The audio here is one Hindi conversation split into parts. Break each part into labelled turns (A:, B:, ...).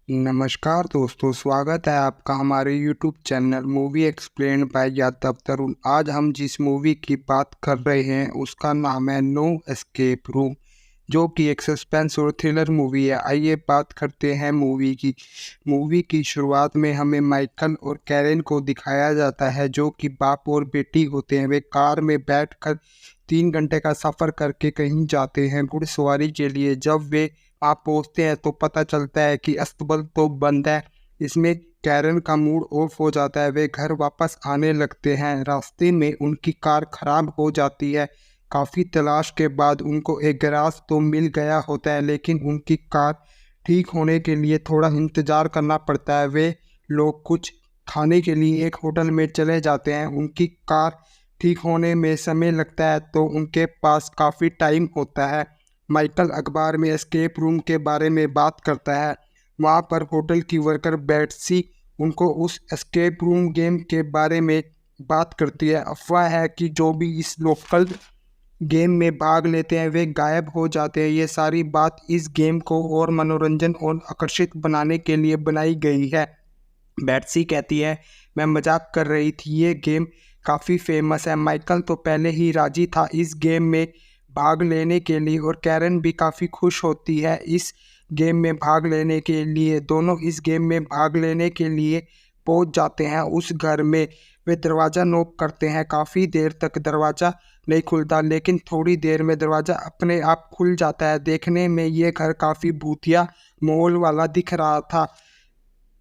A: नमस्कार दोस्तों, स्वागत है आपका हमारे YouTube channel movie explain by Yadav Tarun. आज हम जिस मूवी की बात कर रहे हैं उसका नाम है नो एस्केप रूम, जो कि एक सस्पेंस और थ्रिलर मूवी है। आइए बात करते हैं मूवी की शुरुआत में हमें माइकल और कैरेन को दिखाया जाता है, जो कि बाप और बेटी होते हैं। वे कार में बैठकर 3 घंटे का सफ़र करके कहीं जाते हैं घुड़सवारी के लिए। जब वे आप पहुंचते हैं तो पता चलता है कि अस्तबल तो बंद है। इसमें कैरन का मूड ऑफ हो जाता है। वे घर वापस आने लगते हैं। रास्ते में उनकी कार खराब हो जाती है। काफ़ी तलाश के बाद उनको एक गैराज तो मिल गया होता है, लेकिन उनकी कार ठीक होने के लिए थोड़ा इंतज़ार करना पड़ता है। वे लोग कुछ खाने के लिए एक होटल में चले जाते हैं। उनकी कार ठीक होने में समय लगता है तो उनके पास काफ़ी टाइम होता है। माइकल अखबार में एस्केप रूम के बारे में बात करता है। वहाँ पर होटल की वर्कर बेट्सी उनको उस एस्केप रूम गेम के बारे में बात करती है। अफवाह है कि जो भी इस लोकल गेम में भाग लेते हैं वे गायब हो जाते हैं। ये सारी बात इस गेम को और मनोरंजन और आकर्षित बनाने के लिए बनाई गई है। बेट्सी कहती है, मैं मजाक कर रही थी, ये गेम काफ़ी फेमस है। माइकल तो पहले ही राजी था इस गेम में भाग लेने के लिए और कैरन भी काफ़ी खुश होती है इस गेम में भाग लेने के लिए। दोनों इस गेम में भाग लेने के लिए पहुंच जाते हैं उस घर में। वे दरवाज़ा नॉक करते हैं। काफ़ी देर तक दरवाज़ा नहीं खुलता, लेकिन थोड़ी देर में दरवाज़ा अपने आप खुल जाता है। देखने में ये घर काफ़ी भूतिया माहौल वाला दिख रहा था।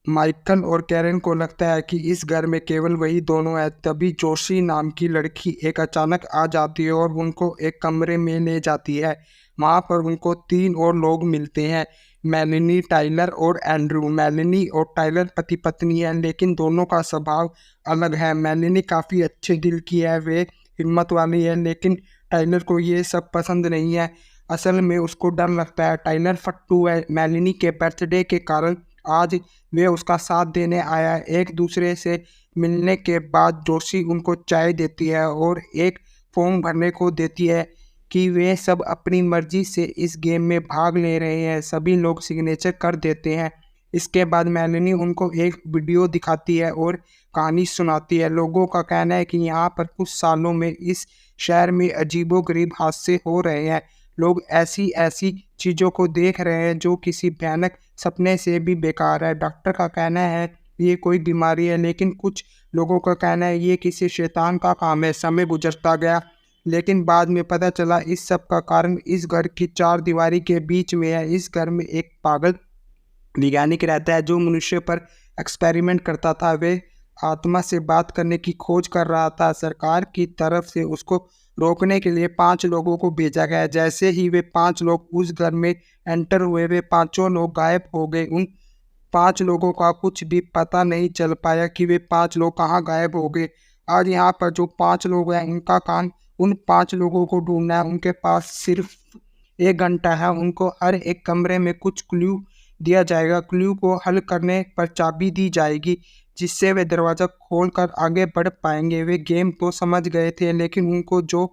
A: माइकल और कैरन को लगता है कि इस घर में केवल वही दोनों है। तभी जोशी नाम की लड़की एक अचानक आ जाती है और उनको एक कमरे में ले जाती है। वहाँ पर उनको 3 और लोग मिलते हैं, मेलेनी, टाइलर और एंड्रू। मेलेनी और टाइलर पति पत्नी है, लेकिन दोनों का स्वभाव अलग है। मेलेनी काफ़ी अच्छे दिल की है, वे हिम्मत वाली है, लेकिन टाइलर को ये सब पसंद नहीं है। असल में उसको डर लगता है। टाइलर फट्टू है। मेलेनी के बर्थडे के कारण आज वे उसका साथ देने आया। एक दूसरे से मिलने के बाद जोशी उनको चाय देती है और एक फॉर्म भरने को देती है कि वे सब अपनी मर्जी से इस गेम में भाग ले रहे हैं। सभी लोग सिग्नेचर कर देते हैं। इसके बाद मेलेनी उनको एक वीडियो दिखाती है और कहानी सुनाती है। लोगों का कहना है कि यहाँ पर कुछ सालों में इस शहर में अजीबोगरीब हादसे हो रहे हैं। लोग ऐसी ऐसी चीज़ों को देख रहे हैं जो किसी भयानक सपने से भी बेकार है। डॉक्टर का कहना है ये कोई बीमारी है, लेकिन कुछ लोगों का कहना है ये किसी शैतान का काम है। समय गुजरता गया, लेकिन बाद में पता चला इस सब का कारण इस घर की 4 दीवारी के बीच में है। इस घर में एक पागल वैज्ञानिक रहता है जो मनुष्य पर एक्सपेरिमेंट करता था। वे आत्मा से बात करने की खोज कर रहा था। सरकार की तरफ से उसको रोकने के लिए 5 लोगों को भेजा गया। जैसे ही वे 5 लोग उस घर में एंटर हुए, वे पांचों लोग गायब हो गए। उन 5 लोगों का कुछ भी पता नहीं चल पाया कि वे 5 लोग कहाँ गायब हो गए। आज यहाँ पर जो 5 लोग हैं उनका काम उन 5 लोगों को ढूंढना है। उनके पास सिर्फ 1 घंटा है। उनको हर एक कमरे में कुछ क्लू दिया जाएगा। क्लू को हल करने पर चाबी दी जाएगी, जिससे वे दरवाज़ा खोलकर आगे बढ़ पाएंगे। वे गेम तो समझ गए थे, लेकिन उनको जो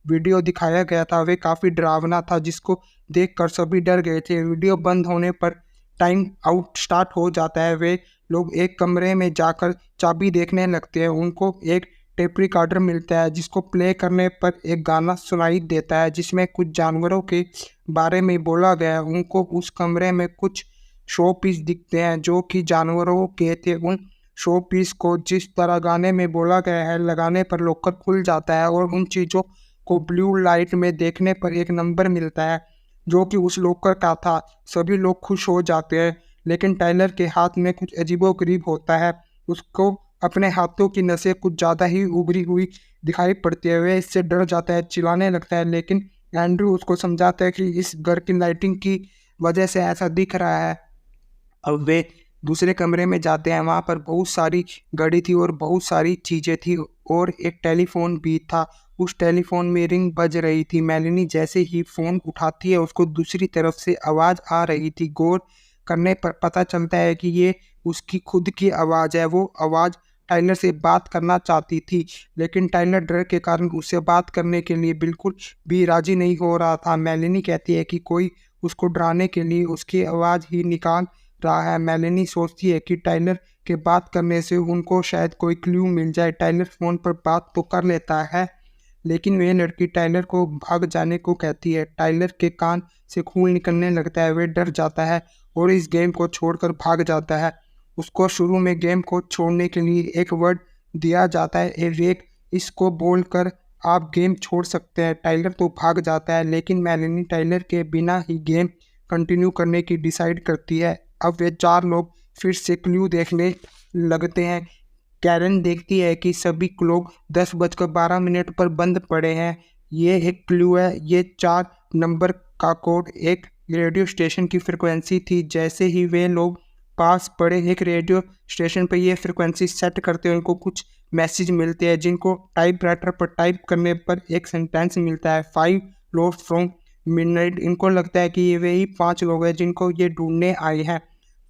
A: वीडियो दिखाया गया था वे काफ़ी डरावना था, जिसको देखकर सभी डर गए थे। वीडियो बंद होने पर टाइम आउट स्टार्ट हो जाता है। वे लोग एक कमरे में जाकर चाबी देखने लगते हैं। उनको एक टेप रिकॉर्डर मिलता है, जिसको प्ले करने पर एक गाना सुनाई देता है जिसमें कुछ जानवरों के बारे में बोला गया है। उनको उस कमरे में कुछ शो पीस दिखते हैं जो कि जानवरों के थे। उन शो पीस को जिस तरह गाने में बोला गया है लगाने पर लॉकर खुल जाता है और उन चीज़ों को ब्लू लाइट में देखने पर एक नंबर मिलता है जो कि उस लॉकर का था। सभी लोग खुश हो जाते हैं, लेकिन टाइलर के हाथ में कुछ अजीबोगरीब होता है। उसको अपने हाथों की नसें कुछ ज़्यादा ही उभरी हुई दिखाई पड़ती है। वह इससे डर जाता है, चिल्लाने लगता है, लेकिन एंड्रू उसको समझाता है कि इस घर की लाइटिंग की वजह से ऐसा दिख रहा है। अब वे दूसरे कमरे में जाते हैं। वहाँ पर बहुत सारी घड़ी थी और बहुत सारी चीज़ें थी और एक टेलीफोन भी था। उस टेलीफोन में रिंग बज रही थी। मेलेनी जैसे ही फ़ोन उठाती है उसको दूसरी तरफ से आवाज़ आ रही थी। गौर करने पर पता चलता है कि ये उसकी खुद की आवाज़ है। वो आवाज़ टाइलर से बात करना चाहती थी, लेकिन टाइलर डर के कारण उससे बात करने के लिए बिल्कुल भी राज़ी नहीं हो रहा था। मेलेनी कहती है कि कोई उसको डराने के लिए उसकी आवाज़ ही निकाल रहा है। मेलेनी सोचती है कि टाइलर के बात करने से उनको शायद कोई क्लू मिल जाए। टाइलर फ़ोन पर बात तो कर लेता है, लेकिन वह लड़की टाइलर को भाग जाने को कहती है। टाइलर के कान से खून निकलने लगता है। वह डर जाता है और इस गेम को छोड़कर भाग जाता है। उसको शुरू में गेम को छोड़ने के लिए एक वर्ड दिया जाता है, एवेक। इसको बोलकर आप गेम छोड़ सकते हैं। टाइलर तो भाग जाता है, लेकिन मेलेनी टाइलर के बिना ही गेम कंटिन्यू करने की डिसाइड करती है। अब वे 4 लोग फिर से क्लू देखने लगते हैं। कैरन देखती है कि सभी क्लॉक 10:12 पर बंद पड़े हैं। ये एक क्लू है। ये 4 नंबर का कोड एक रेडियो स्टेशन की फ्रिक्वेंसी थी। जैसे ही वे लोग पास पड़े एक रेडियो स्टेशन पर ये फ्रिक्वेंसी सेट करते हैं, उनको कुछ मैसेज मिलते हैं जिनको टाइपराइटर पर टाइप करने पर एक सेंटेंस मिलता है, 5 लोग फ्रॉम मिडनाइट। इनको लगता है कि ये वही 5 लोग हैं जिनको ये ढूंढने आए हैं।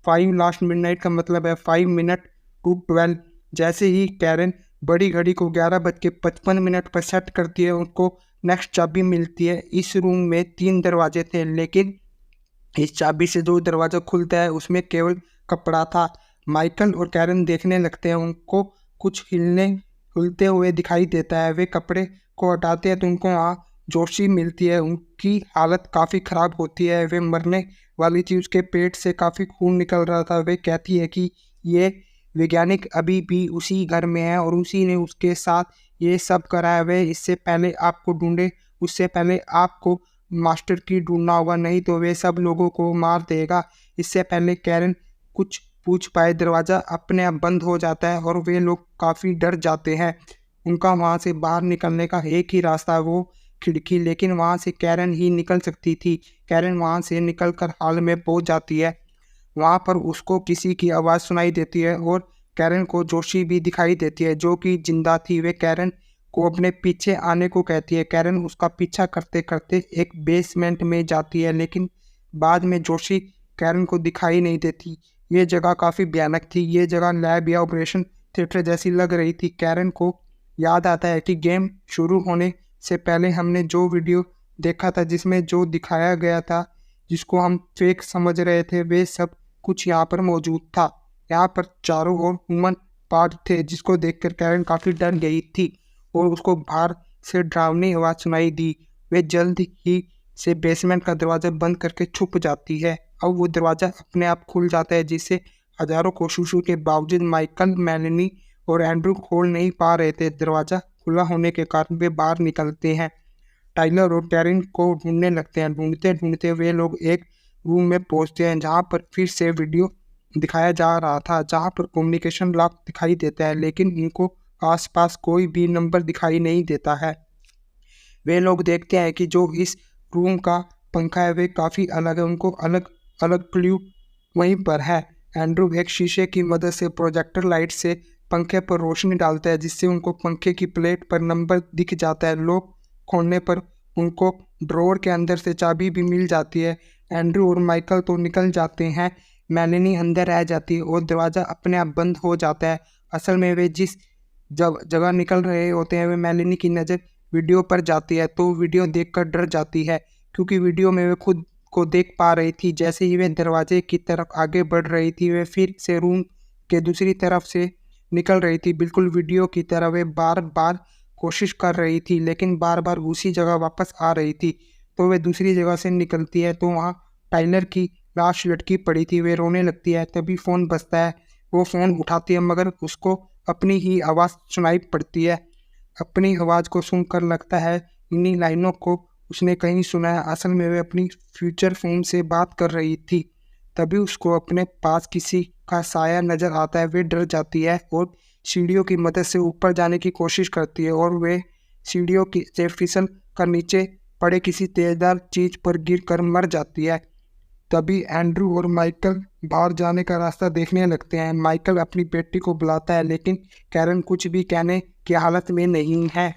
A: 5 लास्ट मिडनाइट का मतलब है 5 मिनट टू 12। जैसे ही कैरन बड़ी घड़ी को 11:55 पर सेट करती है, उनको नेक्स्ट चाबी मिलती है। इस रूम में 3 दरवाजे थे, लेकिन इस चाबी से जो दरवाज़ा खुलता है उसमें केवल कपड़ा था। माइकल और कैरन देखने लगते हैं। उनको कुछ हिलते हुए दिखाई देता है। वे कपड़े को हटाते हैं तो उनको वहाँ जोशी मिलती है। उनकी हालत काफ़ी ख़राब होती है। वे मरने वाली थी। उसके पेट से काफ़ी खून निकल रहा था। वे कहती है कि ये वैज्ञानिक अभी भी उसी घर में है और उसी ने उसके साथ ये सब करा है। वे इससे पहले आपको ढूंढे, उससे पहले आपको मास्टर की ढूंढना होगा, नहीं तो वे सब लोगों को मार देगा। इससे पहले कैरन कुछ पूछ पाए, दरवाज़ा अपने आप बंद हो जाता है और वे लोग काफ़ी डर जाते हैं। उनका वहाँ से बाहर निकलने का एक ही रास्ता है, वो खिड़की। लेकिन वहाँ से कैरन ही निकल सकती थी। कैरन वहाँ से निकलकर हॉल में पहुँच जाती है। वहाँ पर उसको किसी की आवाज़ सुनाई देती है और कैरन को जोशी भी दिखाई देती है, जो कि जिंदा थी। वे कैरन को अपने पीछे आने को कहती है। कैरन उसका पीछा करते करते एक बेसमेंट में जाती है, लेकिन बाद में जोशी कैरन को दिखाई नहीं देती। ये जगह काफ़ी भयानक थी। ये जगह लैब या ऑपरेशन थिएटर जैसी लग रही थी। कैरन को याद आता है कि गेम शुरू होने से पहले हमने जो वीडियो देखा था, जिसमें जो दिखाया गया था, जिसको हम फेक समझ रहे थे, वे सब कुछ यहाँ पर मौजूद था। यहाँ पर चारों ओर ह्यूमन पार्ट थे, जिसको देखकर कैरन काफ़ी डर गई थी और उसको बाहर से डरावनी आवाज़ सुनाई दी। वे जल्द ही से बेसमेंट का दरवाज़ा बंद करके छुप जाती है। अब वो दरवाज़ा अपने आप खुल जाता है, जिससे हजारों कोशिशों के बावजूद माइकल, मेलेनी और एंड्रू खोल नहीं पा रहे थे। दरवाज़ा खुला होने के कारण वे बाहर निकलते हैं। टाइलर और कैरन को ढूंढने लगते हैं। ढूंढते ढूंढते वे लोग एक रूम में पहुंचते हैं, जहां पर फिर से वीडियो दिखाया जा रहा था, जहां पर कम्युनिकेशन लॉक दिखाई देता है, लेकिन इनको आसपास कोई भी नंबर दिखाई नहीं देता है। वे लोग देखते हैं कि जो इस रूम का पंखा है वे काफ़ी अलग है। उनको अलग अलग क्लू वहीं पर है। एंड्रू एक शीशे की मदद से प्रोजेक्टर लाइट से पंखे पर रोशनी डालता है, जिससे उनको पंखे की प्लेट पर नंबर दिख जाता है। लॉक खोलने पर उनको ड्रॉअर के अंदर से चाबी भी मिल जाती है। एंड्रू और माइकल तो निकल जाते हैं। मेलेनी अंदर रह जाती है और दरवाज़ा अपने आप बंद हो जाता है। असल में वे जिस जगह निकल रहे होते हैं, वे मेलेनी की नज़र वीडियो पर जाती है, तो वीडियो देखकर डर जाती है, क्योंकि वीडियो में वे खुद को देख पा रही थी। जैसे ही वे दरवाजे की तरफ आगे बढ़ रही थी, वे फिर से रूम के दूसरी तरफ से निकल रही थी, बिल्कुल वीडियो की तरह। वे बार बार कोशिश कर रही थी, लेकिन बार बार उसी जगह वापस आ रही थी। तो वे दूसरी जगह से निकलती है, तो वहाँ टाइलर की लाश लटकी पड़ी थी। वे रोने लगती है। तभी फ़ोन बजता है। वो फ़ोन उठाती है, मगर उसको अपनी ही आवाज़ सुनाई पड़ती है। अपनी आवाज़ को सुनकर लगता है इन्हीं लाइनों को उसने कहीं सुना है। असल में वे अपनी फ्यूचर फ़ोन से बात कर रही थी। तभी उसको अपने पास किसी का साया नज़र आता है। वे डर जाती है और सीढ़ियों की मदद से ऊपर जाने की कोशिश करती है, और वे सीढ़ियों की से फिसल कर नीचे पड़े किसी तेज़दार चीज़ पर गिरकर मर जाती है। तभी एंड्रू और माइकल बाहर जाने का रास्ता देखने लगते हैं। माइकल अपनी बेटी को बुलाता है, लेकिन कैरन कुछ भी कहने की हालत में नहीं है।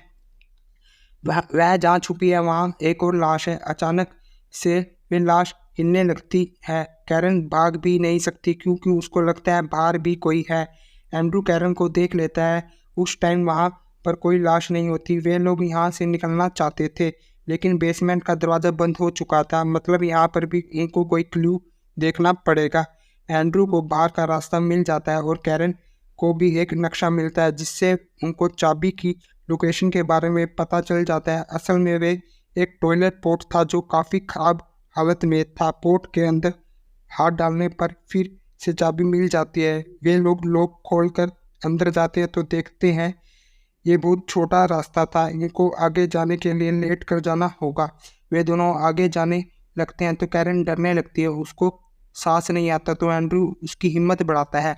A: वह जहाँ छुपी है वहाँ एक और लाश है। अचानक से वे लाश हिलने लगती है। कैरन भाग भी नहीं सकती, क्योंकि उसको लगता है बाहर भी कोई है। एंड्रू कैरन को देख लेता है। उस टाइम वहाँ पर कोई लाश नहीं होती। वे लोग यहाँ से निकलना चाहते थे, लेकिन बेसमेंट का दरवाज़ा बंद हो चुका था। मतलब यहाँ पर भी इनको कोई क्लू देखना पड़ेगा। एंड्रू को बाहर का रास्ता मिल जाता है और कैरन को भी एक नक्शा मिलता है जिससे उनको चाबी की लोकेशन के बारे में पता चल जाता है। असल में वे एक टॉयलेट पोर्ट था जो काफ़ी ख़राब हालत में था। पोर्ट के अंदर हाथ डालने पर फिर से चाबी मिल जाती है। वे लोग लॉक खोलकर अंदर जाते हैं तो देखते हैं ये बहुत छोटा रास्ता था, इनको आगे जाने के लिए लेट कर जाना होगा। वे दोनों आगे जाने लगते हैं तो कैरन डरने लगती है, उसको सांस नहीं आता तो एंड्रू उसकी हिम्मत बढ़ाता है।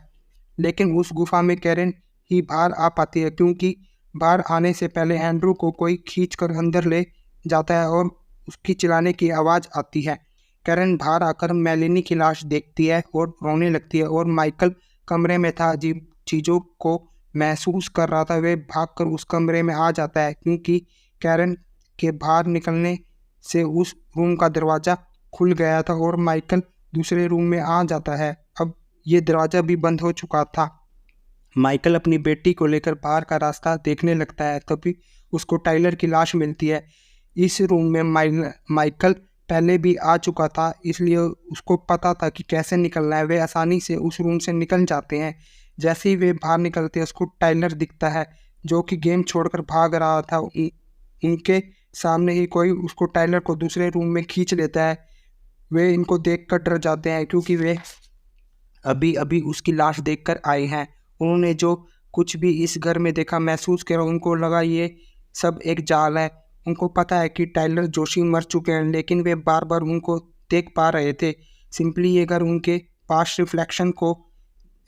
A: लेकिन उस गुफा में कैरन ही बाहर आ पाती है क्योंकि बाहर आने से पहले एंड्रू को कोई खींच कर अंदर ले जाता है और उसकी चिल्लाने की आवाज़ आती है। कैरन बाहर आकर मेलिनी की लाश देखती है और रोने लगती है और माइकल कमरे में था, अजीब चीज़ों को महसूस कर रहा था। वे भागकर उस कमरे में आ जाता है क्योंकि कैरन के बाहर निकलने से उस रूम का दरवाज़ा खुल गया था और माइकल दूसरे रूम में आ जाता है। अब ये दरवाज़ा भी बंद हो चुका था। माइकल अपनी बेटी को लेकर बाहर का रास्ता देखने लगता है, तभी उसको टाइलर की लाश मिलती है। इस रूम में माइकल पहले भी आ चुका था, इसलिए उसको पता था कि कैसे निकलना है। वे आसानी से उस रूम से निकल जाते हैं। जैसे ही वे बाहर निकलते हैं उसको टाइलर दिखता है जो कि गेम छोड़कर भाग रहा था। उनके सामने ही कोई उसको टाइलर को दूसरे रूम में खींच लेता है। वे इनको देखकर डर जाते हैं क्योंकि वे अभी अभी उसकी लाश देखकर आए हैं। उन्होंने जो कुछ भी इस घर में देखा, महसूस किया, उनको लगा ये सब एक जाल है। उनको पता है कि टाइलर जोशी मर चुके हैं, लेकिन वे बार बार उनको देख पा रहे थे। सिंपली ये घर उनके पास्ट रिफ्लेक्शन को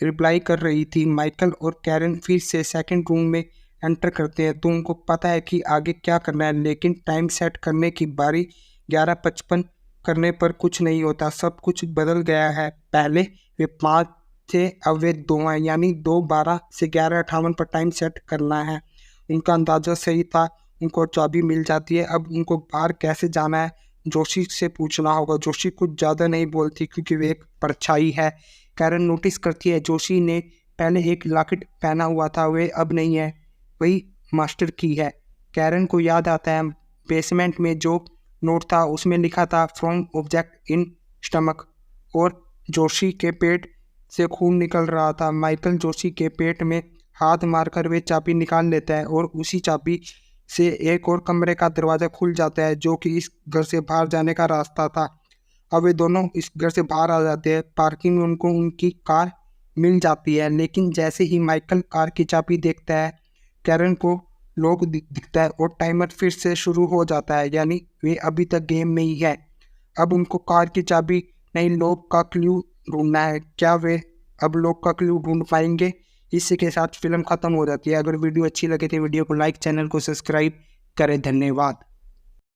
A: रिप्लाई कर रही थी। माइकल और कैरन फिर से सेकंड रूम में एंटर करते हैं तो उनको पता है कि आगे क्या करना है, लेकिन टाइम सेट करने की बारी 11:55 करने पर कुछ नहीं होता। सब कुछ बदल गया है। पहले वे 5 थे, अब वे 2 हैं, यानी 2:12 से 11:58 पर टाइम सेट करना है। उनका अंदाज़ा सही था, उनको चाबी मिल जाती है। अब उनको बाहर कैसे जाना है जोशी से पूछना होगा। जोशी कुछ ज़्यादा नहीं बोलती क्योंकि वे एक परछाई है। कैरन नोटिस करती है जोशी ने पहले एक लॉकेट पहना हुआ था, वे अब नहीं है, वही मास्टर की है। कैरन को याद आता है बेसमेंट में जो नोट था उसमें लिखा था फ्रॉम ऑब्जेक्ट इन स्टमक, और जोशी के पेट से खून निकल रहा था। माइकल जोशी के पेट में हाथ मारकर वे चाबी निकाल लेता है और उसी चाबी से एक और कमरे का दरवाज़ा खुल जाता है जो कि इस घर से बाहर जाने का रास्ता था। अब वे दोनों इस घर से बाहर आ जाते हैं। पार्किंग में उनको उनकी कार मिल जाती है, लेकिन जैसे ही माइकल कार की चाबी देखता है कैरन को लॉक दिखता है और टाइमर फिर से शुरू हो जाता है, यानी वे अभी तक गेम में ही है। अब उनको कार की चाबी नहीं, लॉक का क्लू ढूंढना है। क्या वे अब लॉक का क्लू ढूंढ पाएंगे? इसी के साथ फिल्म ख़त्म हो जाती है। अगर वीडियो अच्छी लगे तो वीडियो को लाइक, चैनल को सब्सक्राइब करें। धन्यवाद।